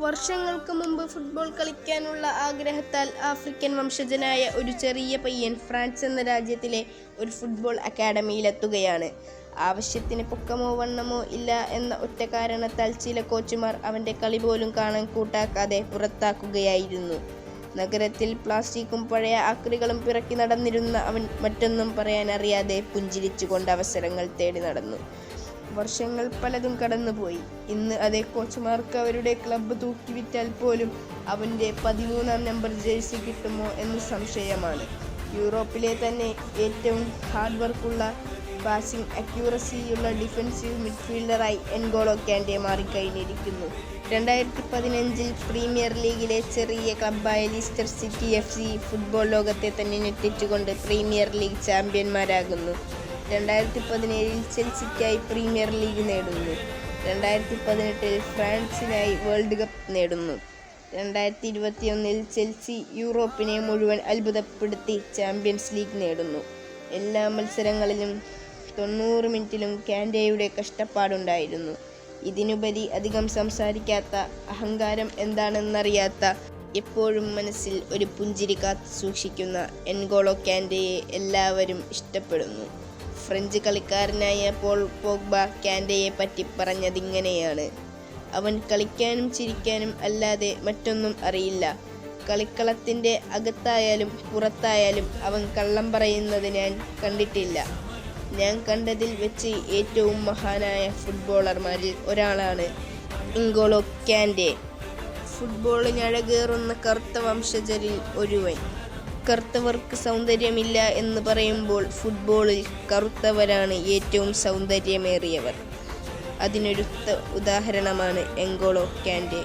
വർഷങ്ങൾക്ക് മുമ്പ് ഫുട്ബോൾ കളിക്കാനുള്ള ആഗ്രഹത്താൽ ആഫ്രിക്കൻ വംശജനായ ഒരു ചെറിയ പയ്യൻ ഫ്രാൻസ് എന്ന രാജ്യത്തിലെ ഒരു ഫുട്ബോൾ അക്കാഡമിയിലെത്തുകയാണ്. ആവശ്യത്തിന് പൊക്കമോ വണ്ണമോ ഇല്ല എന്ന ഒറ്റ കാരണത്താൽ ചില കോച്ചുമാർ അവൻ്റെ കളി പോലും കാണാൻ കൂട്ടാക്കാതെ പുറത്താക്കുകയായിരുന്നു. നഗരത്തിൽ പ്ലാസ്റ്റിക്കും പഴയ ആക്രികളും പിറക്കി നടന്നിരുന്ന അവൻ മറ്റൊന്നും പറയാനറിയാതെ പുഞ്ചിരിച്ചുകൊണ്ട് അവസരങ്ങൾ തേടി നടന്നു. വർഷങ്ങൾ പലതും കടന്നുപോയി. ഇന്ന് അതേ കോച്ചുമാർക്ക് അവരുടെ ക്ലബ്ബ് തൂക്കിവിറ്റാൽ പോലും അവൻ്റെ 13-ാം നമ്പർ ജേഴ്സി കിട്ടുമോ എന്ന് സംശയമാണ്. യൂറോപ്പിലെ തന്നെ ഏറ്റവും ഹാർഡ് വർക്കുള്ള, പാസിംഗ് അക്യൂറസിയുള്ള ഡിഫൻസീവ് മിഡ്ഫീൽഡറായി എൻഗോളോ കാൻഡെ മാറിക്കഴിഞ്ഞിരിക്കുന്നു. 2015-ൽ പ്രീമിയർ ലീഗിലെ ചെറിയ ക്ലബ്ബായ ലീസ്റ്റർ സിറ്റി FC ഫുട്ബോൾ ലോകത്തെ തന്നെ ഞെട്ടിച്ചുകൊണ്ട് പ്രീമിയർ ലീഗ് ചാമ്പ്യന്മാരാകുന്നു. 2017-ൽ ചെൽസിക്കായി പ്രീമിയർ ലീഗ് നേടുന്നു. 2018-ൽ ഫ്രാൻസിനായി വേൾഡ് കപ്പ് നേടുന്നു. 2021-ൽ ചെൽസി യൂറോപ്പിനെ മുഴുവൻ അത്ഭുതപ്പെടുത്തി ചാമ്പ്യൻസ് ലീഗ് നേടുന്നു. എല്ലാ മത്സരങ്ങളിലും 90 മിനിറ്റിലും കാൻഡെയുടെ കഷ്ടപ്പാടുണ്ടായിരുന്നു. ഇതിനുപരി അധികം സംസാരിക്കാത്ത, അഹങ്കാരം എന്താണെന്നറിയാത്ത, എപ്പോഴും മനസ്സിൽ ഒരു പുഞ്ചിരി കാത്തു സൂക്ഷിക്കുന്ന എൻഗോളോ കാൻഡെയെ എല്ലാവരും ഇഷ്ടപ്പെടുന്നു. ഫ്രഞ്ച് കളിക്കാരനായ പോൾ പോഗ്ബ കാൻഡെയെ പറ്റി പറഞ്ഞതിങ്ങനെയാണ്: അവൻ കളിക്കാനും ചിരിക്കാനും അല്ലാതെ മറ്റൊന്നും അറിയില്ല. കളിക്കളത്തിൻ്റെ അകത്തായാലും പുറത്തായാലും അവൻ കള്ളം പറയുന്നത് ഞാൻ കണ്ടിട്ടില്ല. ഞാൻ കണ്ടതിൽ വെച്ച് ഏറ്റവും മഹാനായ ഫുട്ബോളർമാരിൽ ഒരാളാണ് എൻഗോളോ കാൻഡെ. ഫുട്ബോളിനഴകേറുന്ന കറുത്ത വംശജരിൽ ഒരുവൻ. കറുത്തവർക്ക് സൗന്ദര്യമില്ല എന്ന് പറയുമ്പോൾ ഫുട്ബോളിൽ കറുത്തവരാണ് ഏറ്റവും സൗന്ദര്യമേറിയവർ. അതിനൊരുത്ത ഉദാഹരണമാണ് എൻഗോളോ കാൻഡെ.